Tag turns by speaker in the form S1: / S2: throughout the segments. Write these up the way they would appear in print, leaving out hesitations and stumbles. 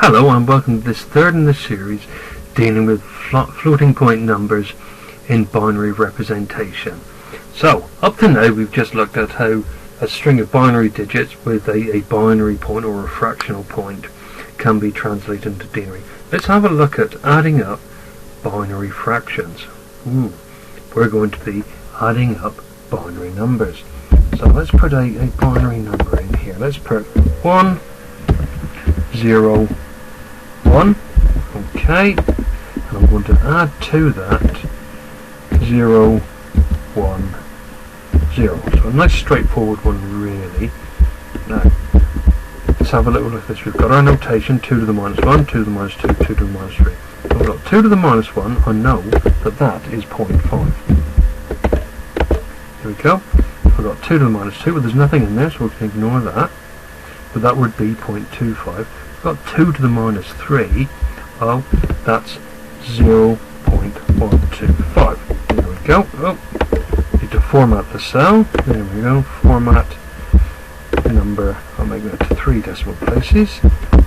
S1: Hello and welcome to this third in the series dealing with floating point numbers in binary representation. So, up to now we've just looked at how a string of binary digits with a binary point or a fractional point can be translated into denary. Let's have a look at adding up binary fractions. We're going to be adding up binary numbers. So let's put a binary number in here. Let's put 1, 0, 1. Okay. And I'm going to add to that 0, 1, 0. So a nice straightforward one really. Now, let's have a little look at this. We've got our notation 2 to the minus 1, 2 to the minus 2, 2 to the minus 3. So we've got 2 to the minus 1. I know that that is 0.5. Here we go. We've got 2 to the minus 2, but there's nothing in there, so we can ignore that. But that would be 0.25. We've got 2 to the minus 3. Oh, that's 0.125. There we go. Oh, need to format the cell. There we go. Format number. I'll make that to 3 decimal places.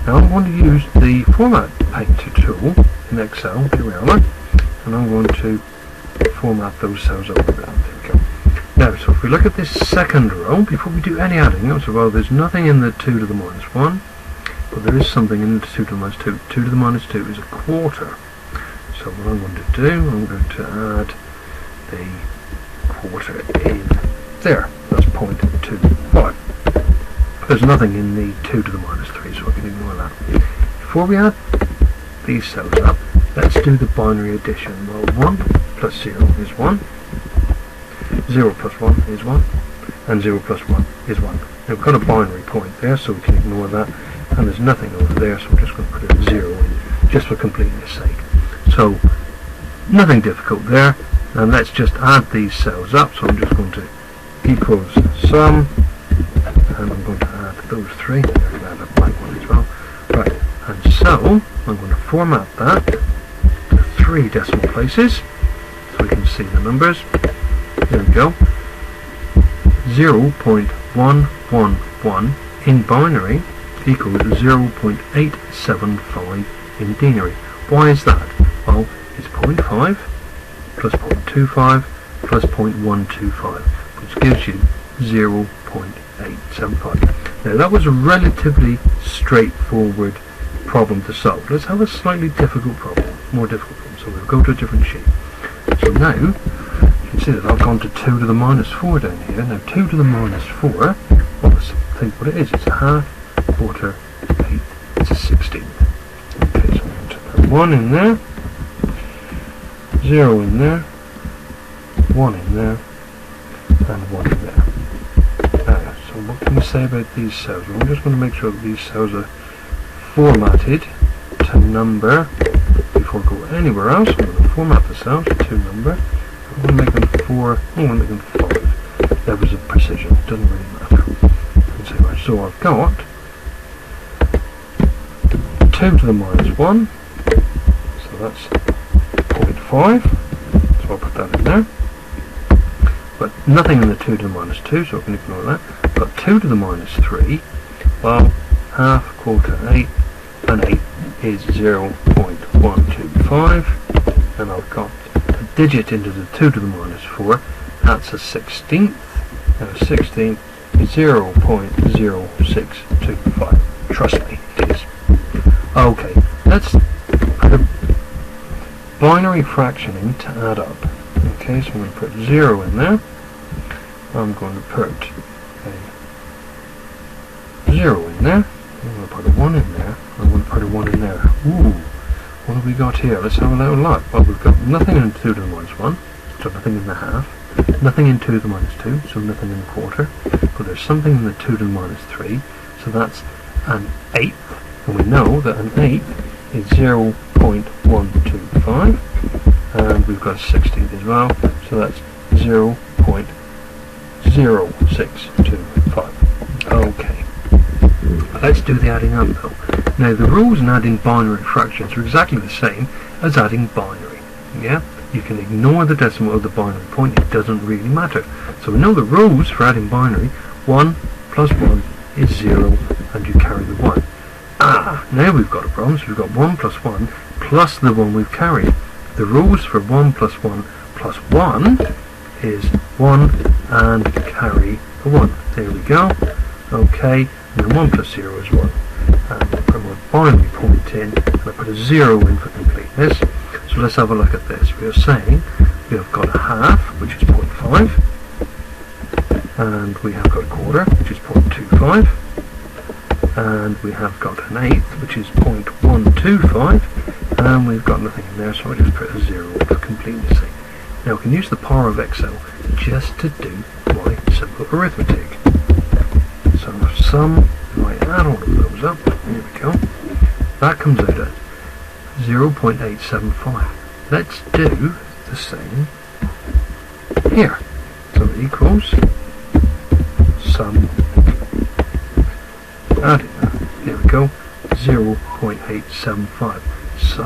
S1: Now I'm going to use the format painter tool in Excel. Here we are. And I'm going to format those cells over there. There we go. Now, so if we look at this second row, before we do any adding, so well, there's nothing in the 2 to the minus 1, but there is something in the 2 to the minus 2. 2 to the minus 2 is a quarter. So what I'm going to do, I'm going to add the quarter in there. That's 0.25. There's nothing in the 2 to the minus 3, so I can ignore that. Before we add these cells up, let's do the binary addition. Well, 1 plus 0 is 1. 0 plus 1 is 1, and 0 plus 1 is 1. Now we've got a binary point there, so we can ignore that, and there's nothing over there, so we're just going to put a 0 in, just for completeness sake. So, nothing difficult there, and let's just add these cells up, so I'm just going to equals sum, and I'm going to add those 3, I'm going to add a blank one as well. Right, and so, I'm going to format that to 3 decimal places, so we can see the numbers. There we go. 0.111 in binary equals 0.875 in denary. Why is that? Well, it's 0.5 plus 0.25 plus 0.125, which gives you 0.875. Now that was a relatively straightforward problem to solve. Let's have a slightly difficult problem, more difficult problem. So we'll go to a different sheet. So now, you can see that I've gone to 2 to the minus 4 down here. Now 2 to the minus 4, well, let's think what it is. It's a half, quarter, eighth, it's a 16th. Okay, so I'm going to put 1 in there, 0 in there, 1 in there, and 1 in there. Now, so what can we say about these cells? Well, I'm just going to make sure that these cells are formatted to number before I go anywhere else. I'm going to format the cells to number. I'm going to make them 4, I'm going to make them 5. There was a precision, it doesn't really matter. So I've got 2 to the minus 1, so that's 0.5, so I'll put that in there. But nothing in the 2 to the minus 2, so I can ignore that. Got 2 to the minus 3, well, half, quarter, 8, and 8 is 0.125, and I've got a digit into the 2 to the minus 4, that's a 16th, and a 16th is 0.0625. Trust me, it is. Okay, let's put a binary fraction in to add up. Okay, so I'm going to put 0 in there, I'm going to put a 0 in there, I'm going to put a 1 in there, I'm going to put a 1 in there. Ooh, what have we got here? Let's have a little look. Well, we've got nothing in 2 to the minus 1, so nothing in the half, nothing in 2 to the minus 2, so nothing in the quarter, but there's something in the 2 to the minus 3, so that's an eighth, and we know that an eighth is 0.125, and we've got a 16th as well, so that's 0.0625. Okay, let's do the adding up though. Now the rules in adding binary fractions are exactly the same as adding binary. Yeah, you can ignore the decimal of the binary point, it doesn't really matter. So we know the rules for adding binary. 1 plus 1 is 0, and you carry the 1. Now we've got a problem. So we've got 1 plus 1 plus the 1 we've carried. The rules for 1 plus 1 plus 1 is 1 and carry a 1. There we go. Okay, and then 1 plus 0 is 1. And I put my binary point in, and I put a 0 in for completeness. So let's have a look at this. We are saying we have got a half, which is 0.5, and we have got a quarter, which is 0.25, and we have got an eighth, which is 0.125, and we've got nothing in there, so I just put a 0 for completeness sake. Now we can use the power of Excel just to do my simple arithmetic. So sum, if I add all of those up, there we go, that comes out at 0.875. Let's do the same here. So it equals sum, adding that, there we go, 0.875. So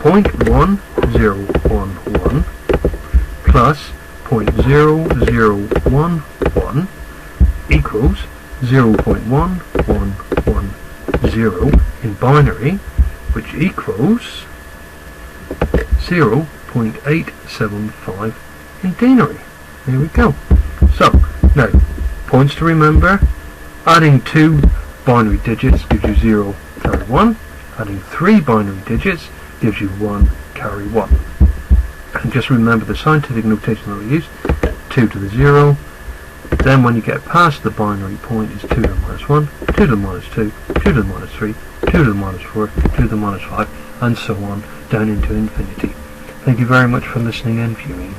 S1: 0.1011 plus 0.0011 equals 0.1110 in binary, which equals 0.875 in denary. There we go. So, now, points to remember. Adding 2 binary digits gives you 0, carry 1. Adding 3 binary digits gives you 1, carry 1. And just remember the scientific notation that we use, 2 to the 0. Then when you get past the binary point is 2 to the minus 1, 2 to the minus 2, 2 to the minus 3, 2 to the minus 4, 2 to the minus 5, and so on down into infinity. Thank you very much for listening and viewing.